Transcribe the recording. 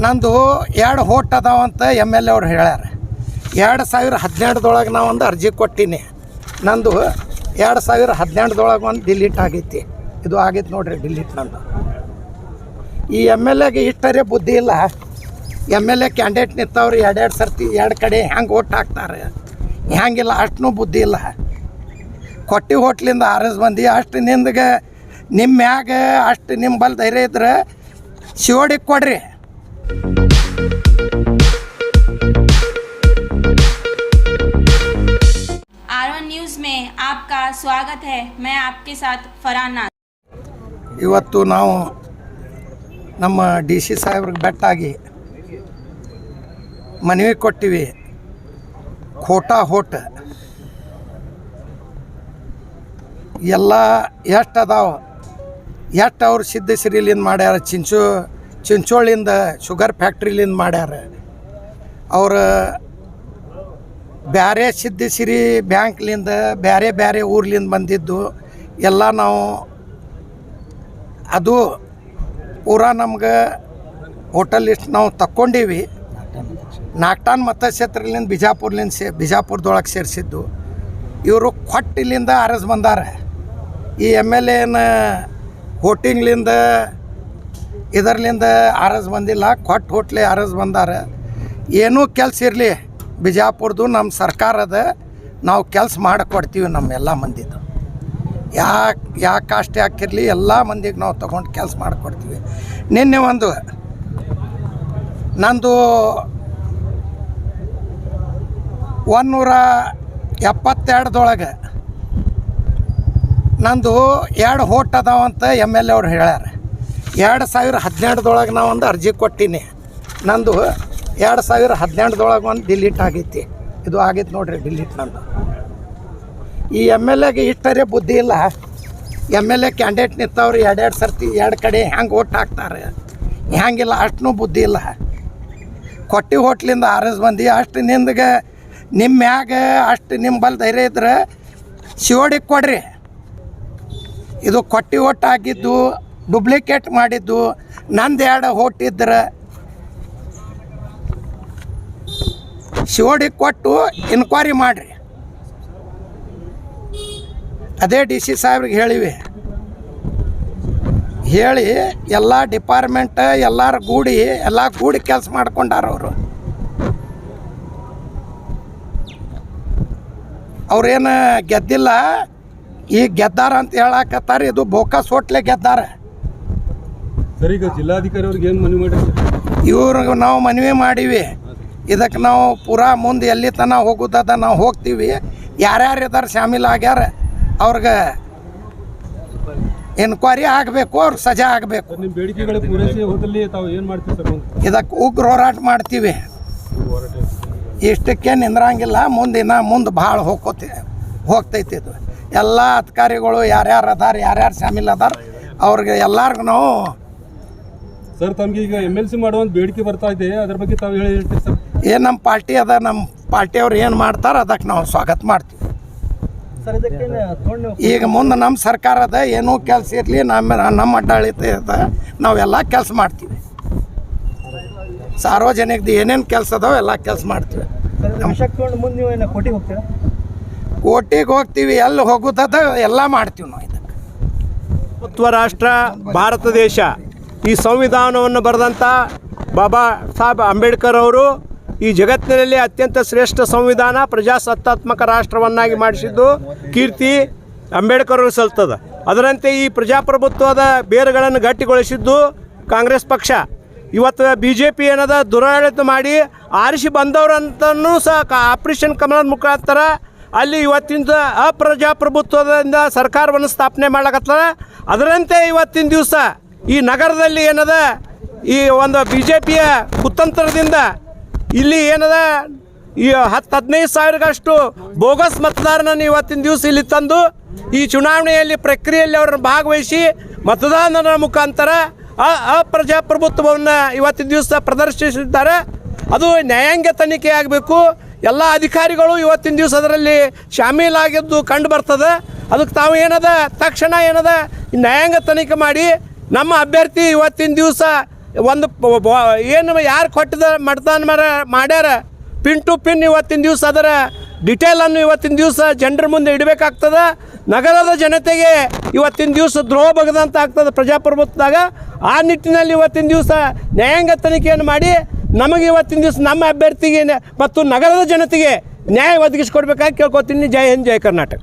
ನಂದು 2 ಹೋಟ್ ಅದಾವಂತ MLA ಅವ್ರು ಹೇಳ್ಯಾರ. 2012 ನಾವು ಒಂದು ಅರ್ಜಿ ಕೊಟ್ಟೀನಿ. ನಂದು 2012 ಒಂದು ಡಿಲೀಟ್ ಆಗೈತಿ. ಇದು ಆಗೈತೆ ನೋಡ್ರಿ ಡಿಲೀಟ್ ನಂದು. ಈ MLAಗೆ ಇಷ್ಟರೇ ಬುದ್ಧಿ ಇಲ್ಲ. MLA ಕ್ಯಾಂಡಿಡೇಟ್ ನಿಂತವ್ರು 2 ಸರ್ತಿ 2 ಕಡೆ ಹೆಂಗೆ ಓಟ್ ಹಾಕ್ತಾರೆ, ಹೆಂಗಿಲ್ಲ ಅಷ್ಟೂ ಬುದ್ಧಿ ಇಲ್ಲ. ಕೊಟ್ಟಿ ಹೋಟ್ಲಿಂದ ಆರಿಸ್ ಬಂದು ಅಷ್ಟು ನಿಂದಗೆ ನಿಮ್ಮ ಮ್ಯಾಗ ಅಷ್ಟು ನಿಮ್ಮ ಬಲ್ ಧೈರ್ಯ ಇದ್ರೆ ಶಿವಡಿಗೆ ಕೊಡ್ರಿ. R1 न्यूज़ में आपका स्वागत है. मैं आपके साथ फरहान नाथ. ಇವತ್ತು ನಾವು ನಮ್ಮ DC ಸಾಹೇಬ್ರಿಗೆ ಬೆಟ್ಟಾಗಿ ಮನವಿ ಕೊಟ್ಟಿವಿ. ಖೋಟಾ ಹೋಟ್ ಎಲ್ಲ ಎಷ್ಟು ಅದಾವ, ಎಷ್ಟು ಅವ್ರು ಸಿದ್ದಸಿರಿಲಿಂದ ಮಾಡ್ಯಾರ, ಚಿಂಚೋಳಿಂದ ಶುಗರ್ ಫ್ಯಾಕ್ಟ್ರಿಲಿಂದ ಮಾಡ್ಯಾರ. ಅವ್ರು ಬೇರೆ ಸಿದ್ದಸಿರಿ ಬ್ಯಾಂಕ್ಲಿಂದ ಬೇರೆ ಬೇರೆ ಊರ್ಲಿಂದ ಬಂದಿದ್ದು ಎಲ್ಲ ನಾವು ಅದು ಪೂರಾ ನಮ್ಗೆ ಹೋಟೆಲ್ ಲಿಸ್ಟ್ ನಾವು ತಕ್ಕೊಂಡೀವಿ. ನಾಗ್ಟಾನ್ ಮತಕ್ಷೇತ್ರಲಿಂದ ಬಿಜಾಪುರದೊಳಗೆ ಸೇರಿಸಿದ್ದು. ಇವರು ಕೊಟ್ಟಿಲಿಂದ ಅರಸ್ ಬಂದಾರ. ಈ MLAನ ಹೋಟಿಂಗ್ಲಿಂದ ಇದರ್ಲಿಂದ ಅರಸ್ ಬಂದಿಲ್ಲ, ಕೊಟ್ಟು ಹೋಟ್ಲೆ ಅರಸ್ ಬಂದಾರ. ಏನೂ ಕೆಲಸ ಇರಲಿ ಬಿಜಾಪುರದು ನಮ್ಮ ಸರ್ಕಾರದ, ನಾವು ಕೆಲಸ ಮಾಡಿಕೊಡ್ತೀವಿ ನಮ್ಮೆಲ್ಲ ಮಂದಿದು. ಯಾಕೆ ಕಾಸ್ಟ್ ಹಾಕಿರಲಿ ಎಲ್ಲ ಮಂದಿಗೆ ನಾವು ತೊಗೊಂಡು ಕೆಲಸ ಮಾಡಿಕೊಡ್ತೀವಿ. ನಿನ್ನೆ ಒಂದು ನಂದು 172 ನಂದು 2 ಹೋಟ್ ಅದಾವಂತ MLA ಅವ್ರು ಹೇಳ್ಯಾರ. 2012 ನಾವು ಒಂದು ಅರ್ಜಿ ಕೊಟ್ಟೀನಿ. ನಂದು 2012 ಒಂದು ಡಿಲೀಟ್ ಆಗೈತಿ. ಇದು ಆಗೈತೆ ನೋಡ್ರಿ ಡಿಲೀಟ್ ನಂದು. ಈ MLAಗೆ ಇಷ್ಟರೇ ಬುದ್ಧಿ ಇಲ್ಲ. MLA ಕ್ಯಾಂಡಿಡೇಟ್ ನಿಂತವ್ರು 2 ಸರ್ತಿ 2 ಕಡೆ ಹೆಂಗೆ ಓಟ್ ಹಾಕ್ತಾರೆ, ಹೆಂಗಿಲ್ಲ ಅಷ್ಟೂ ಬುದ್ಧಿ ಇಲ್ಲ. ಕೊಟ್ಟಿ ಹೋಟ್ಲಿಂದ ಆರಿಸ್ ಬಂದು ಅಷ್ಟು ನಿಂದಗೆ ನಿಮ್ಮ ಮ್ಯಾಗ ಅಷ್ಟು ನಿಮ್ಮ ಬಲ್ ಧೈರ್ಯ ಇದ್ರೆ ಶಿವಡಿಗೆ ಕೊಡ್ರಿ. ಇದು ಕೊಟ್ಟಿ ಹೋಟ್ ಆಗಿದ್ದು ಡುಪ್ಲಿಕೇಟ್ ಮಾಡಿದ್ದು. ನಂದು 2 ಹೋಟ್ ಇದ್ರೆ ಶಿವಡಿಗೆ ಕೊಟ್ಟು ಇನ್ಕ್ವೈರಿ ಮಾಡಿರಿ. ಅದೇ DC ಸಾಹೇಬ್ರಿಗೆ ಹೇಳಿವಿ. ಹೇಳಿ ಎಲ್ಲ ಡಿಪಾರ್ಟ್ಮೆಂಟ್ ಎಲ್ಲರೂ ಕೂಡಿ ಕೆಲಸ ಮಾಡ್ಕೊಂಡಾರ. ಅವ್ರೇನು ಗೆದ್ದಿಲ್ಲ, ಈಗ ಗೆದ್ದಾರ ಅಂತ ಹೇಳಕತ್ತಾರೆ. ಇದು ಬೋಕಸ್ ಹೋಟ್ಲೆ ಗೆದ್ದಾರ. ಸರ್, ಈಗ ಜಿಲ್ಲಾಧಿಕಾರಿ ಅವ್ರಿಗೆ ಏನು ಮನವಿ ಮಾಡಿರಿ? ಇವ್ರಿಗೆ ನಾವು ಮನವಿ ಮಾಡೀವಿ. ಇದಕ್ಕೆ ನಾವು ಪೂರಾ ಮುಂದೆ ಎಲ್ಲಿ ತನಕ ಹೋಗೋದದ ನಾವು ಹೋಗ್ತೀವಿ. ಯಾರ್ಯಾರು ಇದ್ದಾರೆ ಶಾಮೀಲ್ ಆಗ್ಯಾರ ಅವ್ರಿಗೆ ಎನ್ಕ್ವೈರಿ ಆಗಬೇಕು, ಅವ್ರಿಗೆ ಸಜಾ ಆಗಬೇಕು. ನಿಮ್ಮ ಬೇಡಿಕೆಗಳು ಪೂರೈಸಿ ಹೋದಲ್ಲಿ ತಾವು ಏನು ಮಾಡ್ತೀವಿ ಸರ್? ಇದಕ್ಕೆ ಉಗ್ರ ಹೋರಾಟ ಮಾಡ್ತೀವಿ. ಇಷ್ಟಕ್ಕೆ ನಿಂದ್ರಂಗಿಲ್ಲ. ಮುಂದೆ ಭಾಳ ಹೋಗ್ತೈತಿ. ಇದು ಎಲ್ಲ ಅಧಿಕಾರಿಗಳು ಯಾರ್ಯಾರು ಅದಾರ, ಯಾರ್ಯಾರು ಶಾಮೀಲ್ ಅದಾರ ಅವ್ರಿಗೆ ಎಲ್ಲರಿಗೂ ನಾವು ಸರ್, ತಮಗೆ ಈಗ MLC ಮಾಡುವಂಥ ಬೇಡಿಕೆ ಬರ್ತಾ ಇದೆ, ಅದ್ರ ಬಗ್ಗೆ ತಾವು ಹೇಳ್ತೀವಿ ಸರ್? ಏನು ನಮ್ಮ ಪಾರ್ಟಿ ಅದ, ನಮ್ಮ ಪಾರ್ಟಿಯವ್ರು ಏನು ಮಾಡ್ತಾರೆ ಅದಕ್ಕೆ ನಾವು ಸ್ವಾಗತ ಮಾಡ್ತೀವಿ. ಈಗ ಮುಂದೆ ನಮ್ಮ ಸರ್ಕಾರ ಅದ, ಏನೂ ಕೆಲಸ ಇರಲಿ, ನಮ್ಮ ಆಡಳಿತ ಅದ, ನಾವೆಲ್ಲ ಕೆಲಸ ಮಾಡ್ತೀವಿ. ಸಾರ್ವಜನಿಕದ ಏನೇನು ಕೆಲಸ ಅದಾವ ಎಲ್ಲ ಕೆಲಸ ಮಾಡ್ತೀವಿ. ಕೋಟಿಗೆ ಹೋಗ್ತೀವಿ, ಎಲ್ಲಿ ಹೋಗೋದದ ಎಲ್ಲ ಮಾಡ್ತೀವಿ ನಾವು. ಇದಕ್ಕೆ ರಾಷ್ಟ್ರ ಭಾರತ ದೇಶ, ಈ ಸಂವಿಧಾನವನ್ನು ಬರೆದಂಥ ಬಾಬಾ ಸಾಹೇಬ್ ಅಂಬೇಡ್ಕರ್ ಅವರು ಈ ಜಗತ್ತಿನಲ್ಲಿ ಅತ್ಯಂತ ಶ್ರೇಷ್ಠ ಸಂವಿಧಾನ ಪ್ರಜಾಸತ್ತಾತ್ಮಕ ರಾಷ್ಟ್ರವನ್ನಾಗಿ ಮಾಡಿಸಿದ್ದು ಕೀರ್ತಿ ಅಂಬೇಡ್ಕರ್ ಅವರು ಸಲ್ತದ. ಅದರಂತೆ ಈ ಪ್ರಜಾಪ್ರಭುತ್ವದ ಬೇರುಗಳನ್ನು ಗಟ್ಟಿಗೊಳಿಸಿದ್ದು ಕಾಂಗ್ರೆಸ್ ಪಕ್ಷ. ಇವತ್ತು BJP ಏನದ ದುರಾಡಳಿತ ಮಾಡಿ ಆರಿಸಿ ಬಂದವರಂತನೂ ಸಹ ಆಪರೇಷನ್ ಕಮಲದ ಮುಖಾಂತರ ಅಲ್ಲಿ ಇವತ್ತಿನ ಅಪ್ರಜಾಪ್ರಭುತ್ವದಿಂದ ಸರ್ಕಾರವನ್ನು ಸ್ಥಾಪನೆ ಮಾಡ್ಲಕತ್ತದ. ಅದರಂತೆ ಇವತ್ತಿನ ದಿವಸ ಈ ನಗರದಲ್ಲಿ ಏನದ ಈ ಒಂದು BJPಯ ಕುತಂತ್ರದಿಂದ ಇಲ್ಲಿ ಏನದ ಈ 10-15 ಸಾವಿರಗಷ್ಟು ಬೋಗಸ್ ಮತದಾರನನ್ನು ಇವತ್ತಿನ ದಿವಸ ಇಲ್ಲಿ ತಂದು ಈ ಚುನಾವಣೆಯಲ್ಲಿ ಪ್ರಕ್ರಿಯೆಯಲ್ಲಿ ಅವರನ್ನು ಭಾಗವಹಿಸಿ ಮತದಾನದ ಮುಖಾಂತರ ಅಪ್ರಜಾಪ್ರಭುತ್ವವನ್ನು ಇವತ್ತಿನ ದಿವಸ ಪ್ರದರ್ಶಿಸಿದ್ದಾರೆ. ಅದು ನ್ಯಾಯಾಂಗ ತನಿಖೆ ಆಗಬೇಕು. ಎಲ್ಲ ಅಧಿಕಾರಿಗಳು ಇವತ್ತಿನ ದಿವಸ ಅದರಲ್ಲಿ ಶಾಮೀಲಾಗಿದ್ದು ಕಂಡು ಬರ್ತದೆ. ಅದಕ್ಕೆ ತಾವು ಏನದ ತಕ್ಷಣ ಏನದ ನ್ಯಾಯಾಂಗ ತನಿಖೆ ಮಾಡಿ ನಮ್ಮ ಅಭ್ಯರ್ಥಿ ಇವತ್ತಿನ ದಿವಸ ಒಂದು ಏನು ಯಾರು ಕೊಟ್ಟಿದ ಮತದಾನ ಮಾಡ್ಯಾರ ಪಿನ್ ಟು ಪಿನ್ ಇವತ್ತಿನ ದಿವಸ ಅದರ ಡಿಟೇಲನ್ನು ಇವತ್ತಿನ ದಿವಸ ಜನರ ಮುಂದೆ ಇಡಬೇಕಾಗ್ತದೆ. ನಗರದ ಜನತೆಗೆ ಇವತ್ತಿನ ದಿವಸ ದ್ರೋಹ ಬಗದಂತ ಆಗ್ತದೆ ಪ್ರಜಾಪ್ರಭುತ್ವದಾಗ. ಆ ನಿಟ್ಟಿನಲ್ಲಿ ಇವತ್ತಿನ ದಿವಸ ನ್ಯಾಯಾಂಗ ತನಿಖೆಯನ್ನು ಮಾಡಿ ನಮಗೆ ಇವತ್ತಿನ ದಿವಸ ನಮ್ಮ ಅಭ್ಯರ್ಥಿಗೆ ಮತ್ತು ನಗರದ ಜನತೆಗೆ ನ್ಯಾಯ ಒದಗಿಸ್ಕೊಡ್ಬೇಕಾಗಿ ಕೇಳ್ಕೊತೀನಿ. ಜೈ ಹಿಂದ್, ಜೈ ಕರ್ನಾಟಕ.